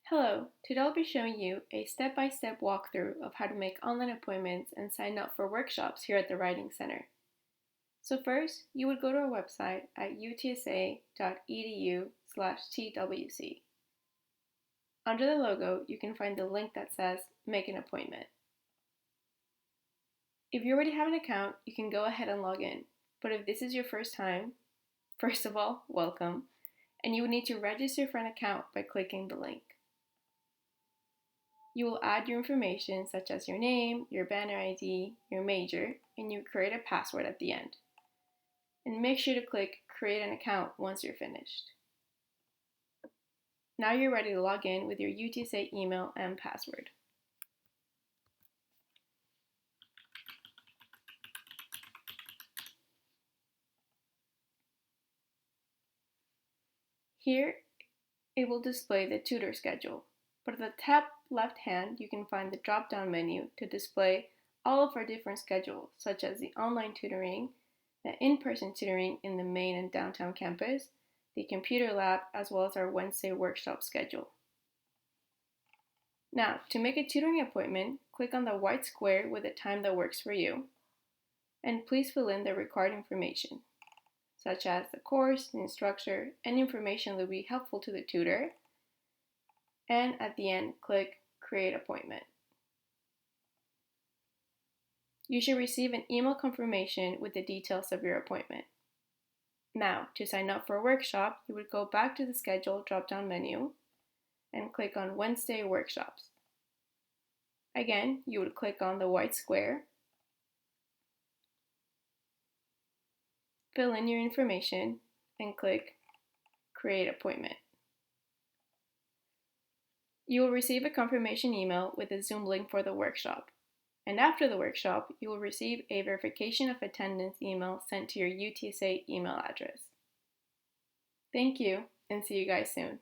Hello, today I'll be showing you a step-by-step walkthrough of how to make online appointments and sign up for workshops here at the Writing Center. So first, you would go to our website at utsa.edu/twc. Under the logo, you can find the link that says Make an Appointment. If you already have an account, you can go ahead and log in. But if this is your first time, first of all, welcome, and you will need to register for an account by clicking the link. You will add your information such as your name, your banner ID, your major, and you create a password at the end. And make sure to click Create an Account once you're finished. Now you're ready to log in with your UTSA email and password. Here, it will display the tutor schedule, but at the top left hand, you can find the drop-down menu to display all of our different schedules, such as the online tutoring, the in-person tutoring in the main and downtown campus, the computer lab, as well as our Wednesday workshop schedule. Now, to make a tutoring appointment, click on the white square with a time that works for you, and please fill in the required information, such as the course, the instructor, and information that will be helpful to the tutor, and at the end, click Create Appointment. You should receive an email confirmation with the details of your appointment. Now, to sign up for a workshop, you would go back to the Schedule drop-down menu and click on Wednesday Workshops. Again, you would click on the white square, fill in your information, and click Create Appointment. You will receive a confirmation email with a Zoom link for the workshop. And after the workshop, you will receive a verification of attendance email sent to your UTSA email address. Thank you, and see you guys soon.